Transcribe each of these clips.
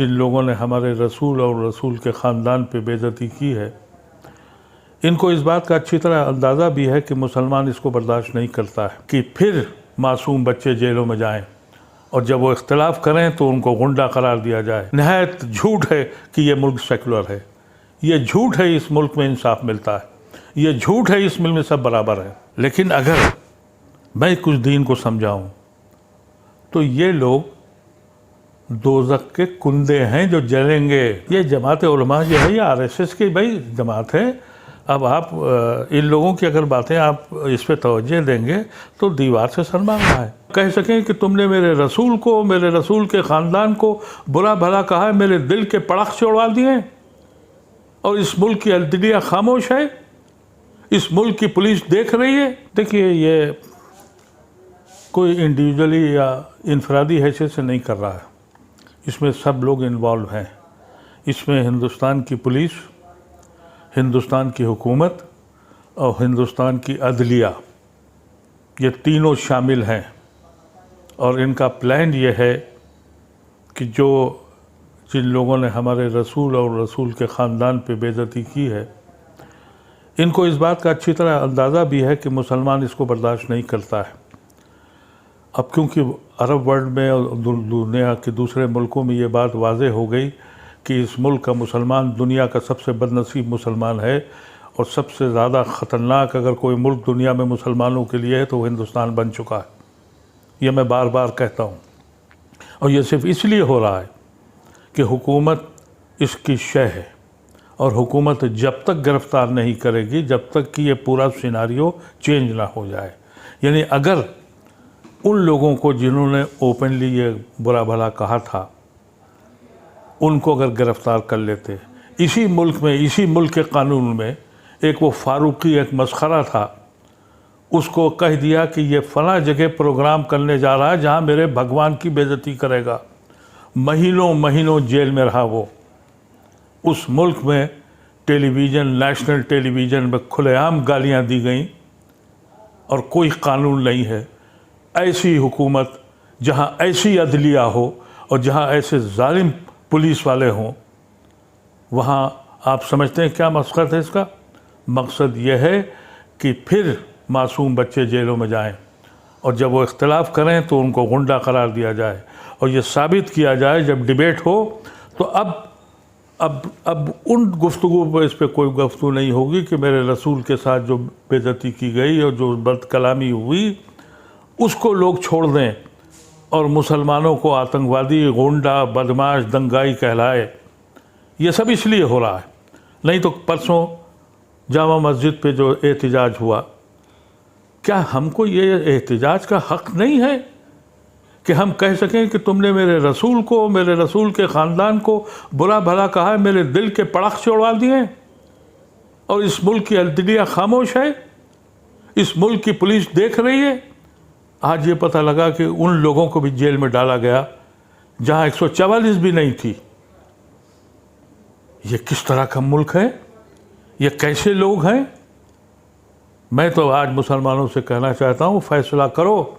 जिन लोगों ने हमारे रसूल और रसूल के ख़ानदान पे बेइज्जती की है, इनको इस बात का अच्छी तरह अंदाज़ा भी है कि मुसलमान इसको बर्दाश्त नहीं करता है कि फिर मासूम बच्चे जेलों में जाएं और जब वो इख्तिलाफ करें तो उनको गुंडा करार दिया जाए। नहायत झूठ है कि ये मुल्क सेकुलर है। ये झूठ है इस मुल्क में इंसाफ मिलता है। ये झूठ है इस मुल्क में सब बराबर है। लेकिन अगर मैं कुछ दीन को समझाऊं तो ये लोग दोज़ख के कुंदे हैं जो जलेंगे। ये जमात उलमा जो है, ये आरएसएस की भाई जमात है। अब आप इन लोगों की अगर बातें आप इस पर तवज्जो देंगे तो दीवार से सर मांगना है। कह सकें कि तुमने मेरे रसूल को, मेरे रसूल के ख़ानदान को बुरा भला कहा है, मेरे दिल के पड़ख से उड़वा दिए और इस मुल्क की अदलिया खामोश है, इस मुल्क की पुलिस देख रही है। देखिए, ये कोई इंडिविजुअली या इनफरादी हैसियत से नहीं कर रहा है, इसमें सब लोग इन्वॉल्व हैं। इसमें हिंदुस्तान की पुलिस, हिंदुस्तान की हुकूमत और हिंदुस्तान की अदलिया, ये तीनों शामिल हैं। और इनका प्लान ये है कि जिन लोगों ने हमारे रसूल और रसूल के ख़ानदान पे बेइज्जती की है, इनको इस बात का अच्छी तरह अंदाज़ा भी है कि मुसलमान इसको बर्दाश्त नहीं करता है। अब क्योंकि अरब वर्ल्ड में और दुनिया के दूसरे मुल्कों में ये बात वाज़ेह हो गई कि इस मुल्क का मुसलमान दुनिया का सबसे बदनसीब मुसलमान है और सबसे ज़्यादा ख़तरनाक अगर कोई मुल्क दुनिया में मुसलमानों के लिए है तो हिंदुस्तान बन चुका है। ये मैं बार बार कहता हूँ और ये सिर्फ इसलिए हो रहा है कि हुकूमत इसकी शय है और हुकूमत जब तक गिरफ़्तार नहीं करेगी जब तक कि ये पूरा सिनारियो चेंज ना हो जाए। यानी अगर उन लोगों को जिन्होंने ओपनली ये बुरा भला कहा था, उनको अगर गिरफ़्तार कर लेते, इसी मुल्क में, इसी मुल्क के कानून में एक वो फारूकी एक मस्खरा था, उसको कह दिया कि ये फ़लाँ जगह प्रोग्राम करने जा रहा है जहाँ मेरे भगवान की बेइज्जती करेगा। महीनों महीनों जेल में रहा वो। उस मुल्क में टेलीविज़न, नेशनल टेलीविज़न में खुलेआम गालियाँ दी गईं और कोई कानून नहीं है। ऐसी हुकूमत जहाँ ऐसी अदलिया हो और जहाँ ऐसे जालिम पुलिस वाले हों, वहाँ आप समझते हैं क्या मकसद है इसका? मकसद यह है कि फिर मासूम बच्चे जेलों में जाएं और जब वो इख्तिलाफ करें तो उनको गुंडा करार दिया जाए और ये साबित किया जाए जब डिबेट हो तो अब उन गुफ्तगू पर इस पर कोई गुफ्तगू नहीं होगी कि मेरे रसूल के साथ जो बेइज्जती की गई और जो बदकलामी हुई उसको लोग छोड़ दें और मुसलमानों को आतंकवादी, गुंडा, बदमाश, दंगाई कहलाए। ये सब इसलिए हो रहा है। नहीं तो परसों जामा मस्जिद पे जो एहतिजाज हुआ, क्या हमको ये एहतिजाज का हक़ नहीं है कि हम कह सकें कि तुमने मेरे रसूल को, मेरे रसूल के ख़ानदान को बुरा भला कहा है, मेरे दिल के पड़ख से उड़वा दिए और इस मुल्क की अदलिया खामोश है, इस मुल्क की पुलिस देख रही है। आज ये पता लगा कि उन लोगों को भी जेल में डाला गया जहाँ 144 भी नहीं थी। ये किस तरह का मुल्क है? ये कैसे लोग हैं? मैं तो आज मुसलमानों से कहना चाहता हूँ, फैसला करो,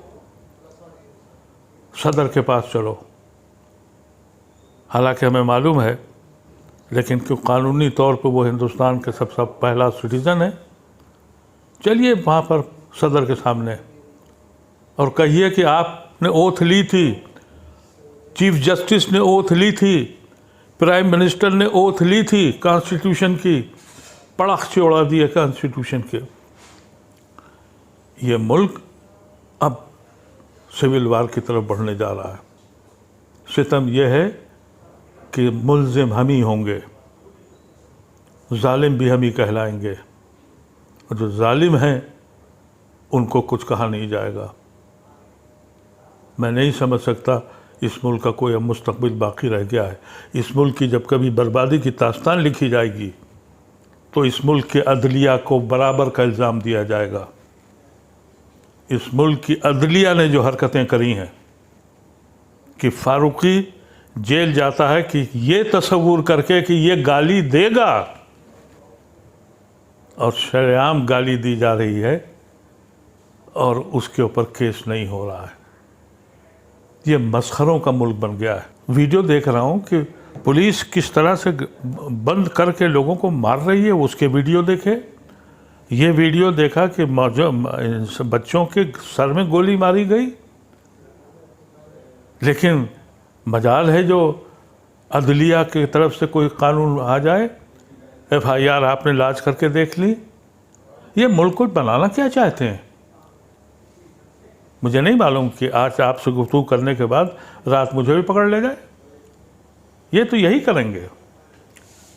सदर के पास चलो। हालांकि हमें मालूम है, लेकिन क्यों कानूनी तौर पर वो हिंदुस्तान के सबसे पहला सिटीज़न है। चलिए वहाँ पर सदर के सामने और कहिए कि आपने ओथ ली थी, चीफ जस्टिस ने ओथ ली थी, प्राइम मिनिस्टर ने ओथ ली थी कॉन्स्टिट्यूशन की, पड़ख से उड़ा दिए कॉन्स्टिट्यूशन के। ये मुल्क अब सिविल वार की तरफ बढ़ने जा रहा है। सितम यह है कि मुल्ज़िम हम ही होंगे, जालिम भी हम ही कहलाएंगे और जो जालिम हैं उनको कुछ कहा नहीं जाएगा। मैं नहीं समझ सकता इस मुल्क का कोई अब मुस्तक़बिल बाकी रह गया है। इस मुल्क की जब कभी बर्बादी की दास्तान लिखी जाएगी तो इस मुल्क के अदलिया को बराबर का इल्ज़ाम दिया जाएगा। इस मुल्क की अदलिया ने जो हरकतें करी हैं कि फारूकी जेल जाता है कि ये तसव्वुर करके कि ये गाली देगा और शरेआम गाली दी जा रही है और उसके ऊपर केस नहीं हो रहा है। ये मसखरों का मुल्क बन गया है। वीडियो देख रहा हूँ कि पुलिस किस तरह से बंद करके लोगों को मार रही है, उसके वीडियो देखे। ये वीडियो देखा कि बच्चों के सर में गोली मारी गई, लेकिन मजाल है जो अदलिया की तरफ से कोई कानून आ जाए, FIR आपने लाज करके देख ली। ये मुल्क को बनाना क्या चाहते हैं, मुझे नहीं मालूम कि आज आपसे गुफ्तगू करने के बाद रात मुझे भी पकड़ ले जाए। ये तो यही करेंगे।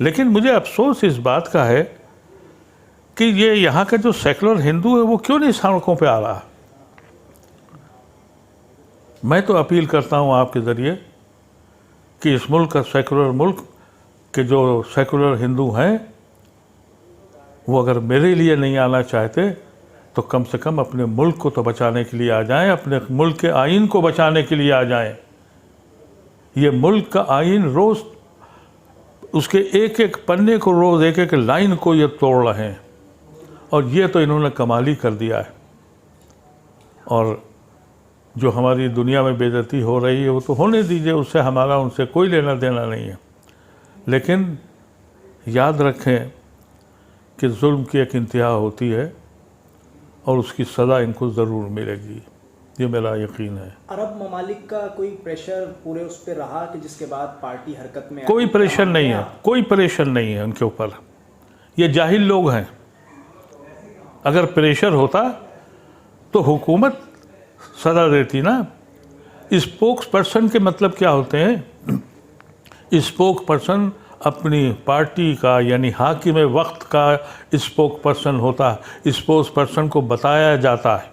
लेकिन मुझे अफसोस इस बात का है कि ये यहाँ का जो सेकुलर हिंदू है वो क्यों नहीं सड़कों पे आ रहा। मैं तो अपील करता हूँ आपके ज़रिए कि इस मुल्क का सेकुलर मुल्क के जो सेकुलर हिंदू हैं वो अगर मेरे लिए नहीं आना चाहते तो कम से कम अपने मुल्क को तो बचाने के लिए आ जाएं, अपने मुल्क के आइन को बचाने के लिए आ जाएं। ये मुल्क का आइन रोज़ उसके एक एक पन्ने को, रोज़ एक एक लाइन को ये तोड़ रहे हैं, और ये तो इन्होंने कमाल ही कर दिया है। और जो हमारी दुनिया में बेइज्जती हो रही है वो तो होने दीजिए, उससे हमारा उनसे कोई लेना देना नहीं है। लेकिन याद रखें कि जुल्म की एक इंतहा होती है और उसकी सज़ा इनको ज़रूर मिलेगी, ये मेरा यकीन है। अरब ममालिक का कोई प्रेशर पूरे उस पर रहा कि जिसके बाद पार्टी हरकत में? कोई प्रेशर नहीं है, कोई प्रेशर नहीं है उनके ऊपर। ये जाहिल लोग हैं। अगर प्रेशर होता तो हुकूमत सज़ा देती ना। स्पोक्स पर्सन के मतलब क्या होते हैं? स्पोक्स पर्सन अपनी पार्टी का यानी हाकिम वक्त का स्पोक्स पर्सन होता है। स्पोक्स पर्सन को बताया जाता है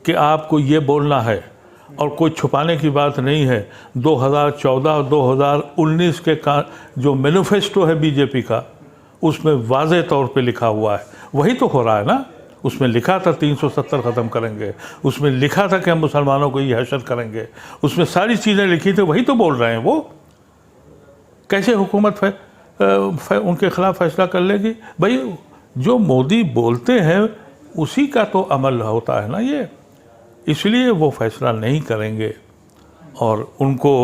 कि आपको ये बोलना है, और कोई छुपाने की बात नहीं है। 2014 और 2019 के का जो मैनिफेस्टो है बीजेपी का, उसमें वाज़े तौर पे लिखा हुआ है, वही तो हो रहा है ना। उसमें लिखा था 370 ख़त्म करेंगे, उसमें लिखा था कि हम मुसलमानों को ये हशर करेंगे, उसमें सारी चीज़ें लिखी थी, वही तो बोल रहे हैं वो। कैसे हुकूमत उनके ख़िलाफ़ फैसला कर लेगी? भाई जो मोदी बोलते हैं उसी का तो अमल होता है ना ये, इसलिए वो फैसला नहीं करेंगे। और उनको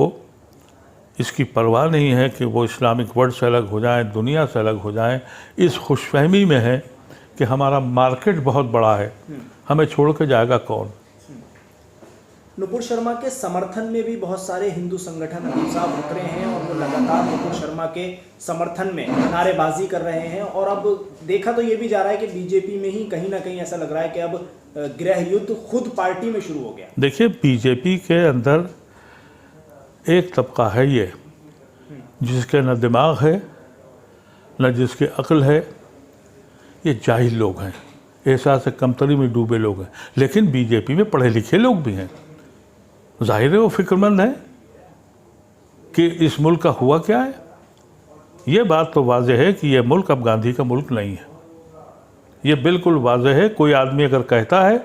इसकी परवाह नहीं है कि वो इस्लामिक वर्ल्ड से अलग हो जाएं, दुनिया से अलग हो जाएं। इस खुशफहमी में है कि हमारा मार्केट बहुत बड़ा है, हमें छोड़ के जाएगा कौन। नुपुर शर्मा के समर्थन में भी बहुत सारे हिंदू संगठन हिसाब उतरे हैं और वो लगातार नुपुर शर्मा के समर्थन में नारेबाजी कर रहे हैं। और अब देखा तो ये भी जा रहा है कि बीजेपी में ही कहीं ना कहीं ऐसा लग रहा है कि अब गृह युद्ध खुद पार्टी में शुरू हो गया। देखिए, बीजेपी के अंदर एक तबका है ये जिसके न दिमाग है न जिसके अक्ल है। ये जाहिल लोग हैं, एहसास कमतरी में डूबे लोग हैं। लेकिन बीजेपी में पढ़े लिखे लोग भी हैं, जाहिर है वो फिक्रमंद है कि इस मुल्क का हुआ क्या है। ये बात तो वाज़ेह है कि ये मुल्क अब गांधी का मुल्क नहीं है। ये बिल्कुल वाज़ेह है। कोई आदमी अगर कहता है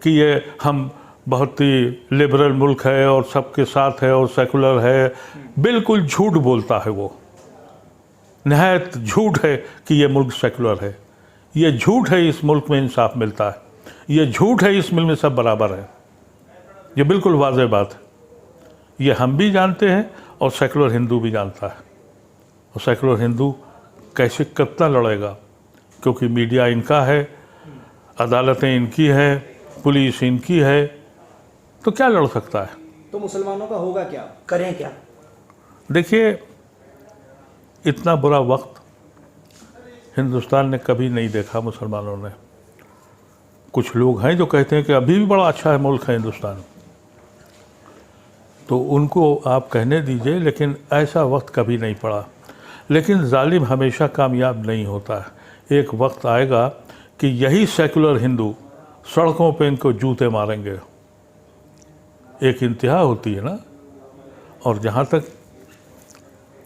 कि ये हम बहुत ही लिबरल मुल्क है और सबके साथ है और सेकुलर है, बिल्कुल झूठ बोलता है वो। नहायत झूठ है कि ये मुल्क सेकुलर है। ये झूठ है इस मुल्क में इंसाफ मिलता है। ये झूठ है इस मुल्क में सब बराबर है। ये बिल्कुल वाज़ेह बात है। ये हम भी जानते हैं और सेकुलर हिंदू भी जानता है। और सेकुलर हिंदू कैसे कितना लड़ेगा, क्योंकि मीडिया इनका है, अदालतें इनकी है, पुलिस इनकी है, तो क्या लड़ सकता है। तो मुसलमानों का होगा क्या, करें क्या? देखिए, इतना बुरा वक्त हिंदुस्तान ने कभी नहीं देखा मुसलमानों ने। कुछ लोग हैं जो कहते हैं कि अभी भी बड़ा अच्छा है मुल्क है हिंदुस्तान, तो उनको आप कहने दीजिए, लेकिन ऐसा वक्त कभी नहीं पड़ा। लेकिन जालिम हमेशा कामयाब नहीं होता है। एक वक्त आएगा कि यही सेकुलर हिंदू सड़कों पे इनको जूते मारेंगे। एक इंतहा होती है ना। और जहाँ तक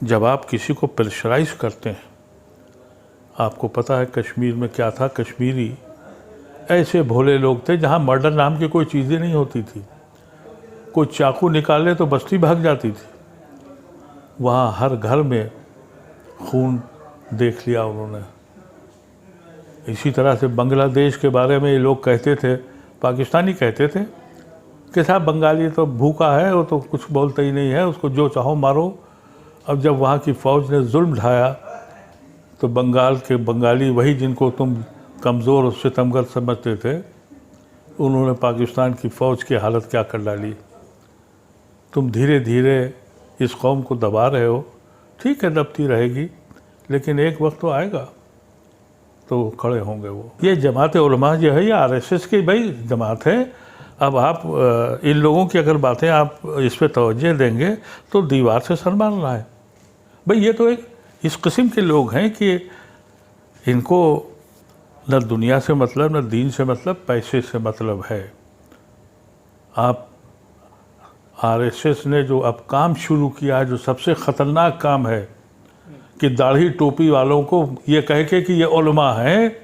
जब आप किसी को प्रेशराइज करते हैं, आपको पता है कश्मीर में क्या था। कश्मीरी ऐसे भोले लोग थे जहाँ मर्डर नाम की कोई चीज़ें नहीं होती थी। कोई चाकू निकाले तो बस्ती भाग जाती थी। वहाँ हर घर में खून देख लिया उन्होंने। इसी तरह से बांग्लादेश के बारे में ये लोग कहते थे, पाकिस्तानी कहते थे कि साहब बंगाली तो भूखा है, वो तो कुछ बोलता ही नहीं है, उसको जो चाहो मारो, अब जब वहाँ की फ़ौज ने जुल्म ढाया तो बंगाल के बंगाली, वही जिनको तुम कमज़ोर और सितमगर समझते थे, उन्होंने पाकिस्तान की फ़ौज की हालत क्या कर डाली। तुम धीरे धीरे इस कौम को दबा रहे हो, ठीक है दबती रहेगी, लेकिन एक वक्त तो आएगा तो खड़े होंगे वो। ये जमात उलमा जो है, ये आरएसएस की भाई जमात है। अब आप इन लोगों की अगर बातें आप इस पर तवज्जो देंगे तो दीवार से सर मारना है। भाई ये तो एक इस किस्म के लोग हैं कि इनको न दुनिया से मतलब, न दीन से मतलब, पैसे से मतलब है। आप आरएसएस ने जो अब काम शुरू किया है, जो सबसे ख़तरनाक काम है कि दाढ़ी टोपी वालों को ये कह के कि ये उलमा हैं,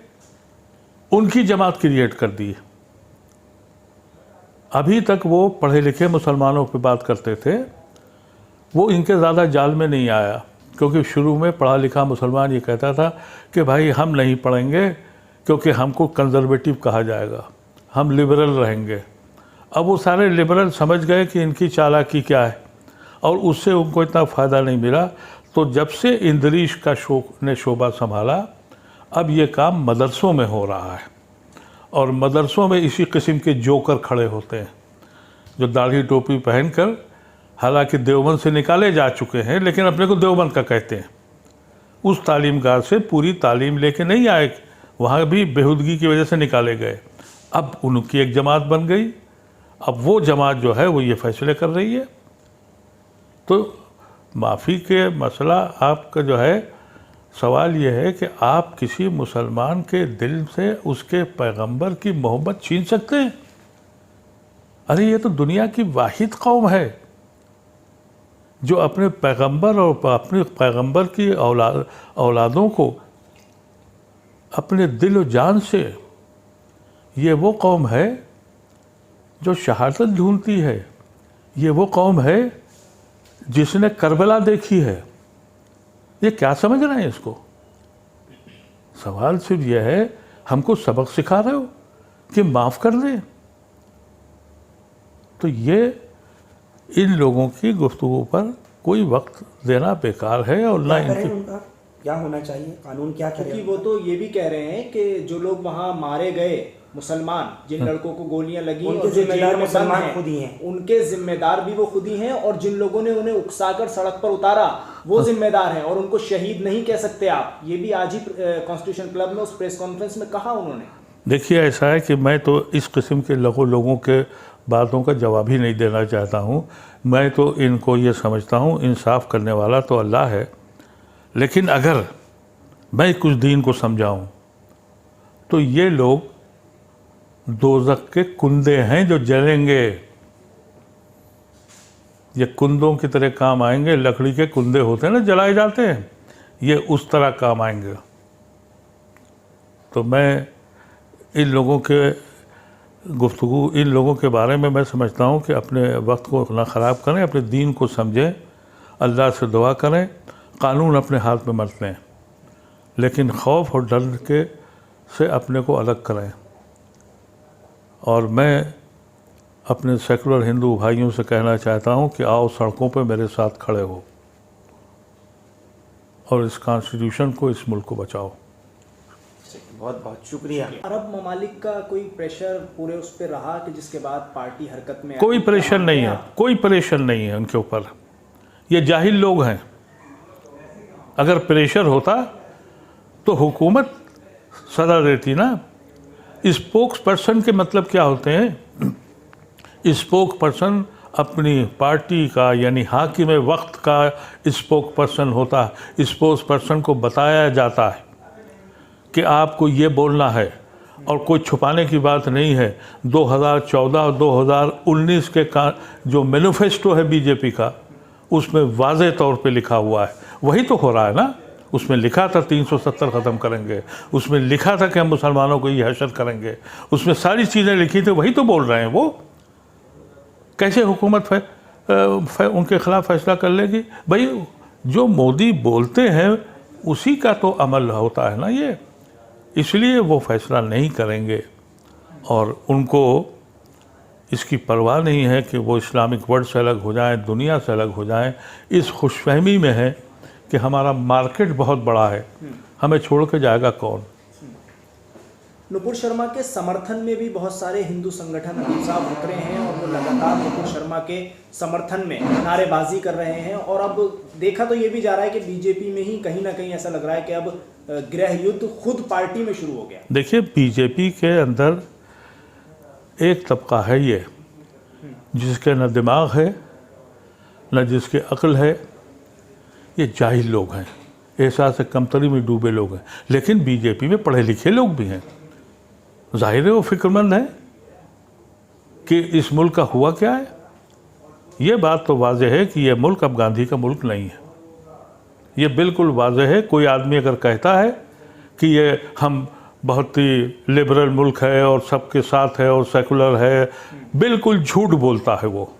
उनकी जमात क्रिएट कर दी। अभी तक वो पढ़े लिखे मुसलमानों पे बात करते थे, वो इनके ज़्यादा जाल में नहीं आया, क्योंकि शुरू में पढ़ा लिखा मुसलमान ये कहता था कि भाई हम नहीं पढ़ेंगे क्योंकि हमको कंजर्वेटिव कहा जाएगा, हम लिबरल रहेंगे। अब वो सारे लिबरल समझ गए कि इनकी चालाकी क्या है और उससे उनको इतना फ़ायदा नहीं मिला। तो जब से इंदरीश का ने शोबा संभाला, अब ये काम मदरसों में हो रहा है और मदरसों में इसी किस्म के जोकर खड़े होते हैं जो दाढ़ी टोपी पहनकर, हालांकि देवबंद से निकाले जा चुके हैं लेकिन अपने को देवबंद का कहते हैं, उस तालीमगाह से पूरी तालीम लेके नहीं आए, वहाँ भी बेहुदगी की वजह से निकाले गए। अब उनकी एक जमात बन गई, अब वो जमात जो है वो ये फैसले कर रही है। तो माफ़ी के मसला आपका जो है, सवाल ये है कि आप किसी मुसलमान के दिल से उसके पैगंबर की मोहब्बत छीन सकते हैं? अरे ये तो दुनिया की वाहिद कौम है जो अपने पैगंबर और अपने पैगंबर की औलादों को अपने दिल और जान से, ये वो कौम है जो शहादत ढूंढती है, ये वो कौम है जिसने करबला देखी है। ये क्या समझ रहे हैं इसको? सवाल सिर्फ यह है, हमको सबक सिखा रहे हो कि माफ़ कर दे। तो ये इन लोगों की गुफ्तगू पर कोई वक्त देना बेकार है। और ना इनकी क्या होना चाहिए, कानून क्या करे? क्योंकि वो तो ये भी कह रहे हैं कि जो लोग वहाँ मारे गए मुसलमान, जिन लड़कों को गोलियां लगी, उनके और जो जिम्मेदार जेल में मुसलमान बंद हैं, खुद ही हैं। उनके जिम्मेदार भी वो खुद ही हैं, और जिन लोगों ने उन्हें उकसाकर सड़क पर उतारा वो जिम्मेदार हैं, और उनको शहीद नहीं कह सकते आप। ये भी आज ही कॉन्स्टिट्यूशन क्लब में उस प्रेस कॉन्फ्रेंस में कहा उन्होंने। देखिए, ऐसा है कि मैं तो इस किस्म के लोगों के बातों का जवाब ही नहीं देना चाहता हूँ। मैं तो इनको ये समझता हूँ, इंसाफ करने वाला तो अल्लाह है, लेकिन अगर मैं कुछ दीन को समझाऊँ तो ये लोग दोज़ख के कुंदे हैं जो जलेंगे। ये कुंदों की तरह काम आएंगे, लकड़ी के कुंदे होते हैं ना, जलाए जाते हैं, ये उस तरह काम आएंगे। तो मैं इन लोगों के गुफ्तगू, इन लोगों के बारे में मैं समझता हूँ कि अपने वक्त को ना ख़राब करें, अपने दीन को समझें, अल्लाह से दुआ करें, कानून अपने हाथ में मत लें, लेकिन खौफ और डर के से अपने को अलग करें। और मैं अपने सेकुलर हिंदू भाइयों से कहना चाहता हूँ कि आओ सड़कों पे मेरे साथ खड़े हो और इस कॉन्स्टिट्यूशन को, इस मुल्क को बचाओ। बहुत बहुत शुक्रिया। अरब ममालिक का कोई प्रेशर पूरे उस पर रहा कि जिसके बाद पार्टी हरकत में कोई प्रेशर नहीं है, कोई प्रेशर नहीं है उनके ऊपर। ये जाहिल लोग हैं। अगर प्रेशर होता तो हुकूमत सदा देती ना। स्पोक्स पर्सन के मतलब क्या होते हैं? स्पोक पर्सन अपनी पार्टी का, यानी हाकिम वक्त का स्पोक पर्सन होता है। स्पोक्स पर्सन को बताया जाता है कि आपको ये बोलना है, और कोई छुपाने की बात नहीं है। 2014 और 2019 के जो मैनिफेस्टो है बीजेपी का, उसमें वाज़े तौर पे लिखा हुआ है, वही तो हो रहा है ना। उसमें लिखा था 370 ख़त्म करेंगे, उसमें लिखा था कि हम मुसलमानों को ये हशर करेंगे, उसमें सारी चीज़ें लिखी थी, वही तो बोल रहे हैं। वो कैसे हुकूमत उनके ख़िलाफ़ फैसला कर लेगी? भाई जो मोदी बोलते हैं उसी का तो अमल होता है ना ये, इसलिए वो फैसला नहीं करेंगे। और उनको इसकी परवाह नहीं है कि वो इस्लामिक वर्ल्ड से अलग हो जाएं, दुनिया से अलग हो जाएं। इस खुशफहमी में है कि हमारा मार्केट बहुत बड़ा है, हमें छोड़ के जाएगा कौन। नुपुर शर्मा के समर्थन में भी बहुत सारे हिंदू संगठन अभी साफ उतरे हैं और वो लगातार नुपुर शर्मा के समर्थन में नारेबाजी कर रहे हैं। और अब देखा तो ये भी जा रहा है कि बीजेपी में ही कहीं ना कहीं ऐसा लग रहा है कि अब गृह युद्ध खुद पार्टी में शुरू हो गया। देखिए, बीजेपी के अंदर एक तबका है ये जिसके न दिमाग है न जिसके अक्ल है, ये जाहिल लोग हैं, एहसास से कमतरी में डूबे लोग हैं। लेकिन बीजेपी में पढ़े लिखे लोग भी हैं, जाहिर है वो फिक्रमंद है कि इस मुल्क का हुआ क्या है। ये बात तो वाजह है कि ये मुल्क अब गांधी का मुल्क नहीं है। ये बिल्कुल वाजह है। कोई आदमी अगर कहता है कि ये हम बहुत ही लिबरल मुल्क है और सबके साथ है और सेकुलर है, बिल्कुल झूठ बोलता है वो।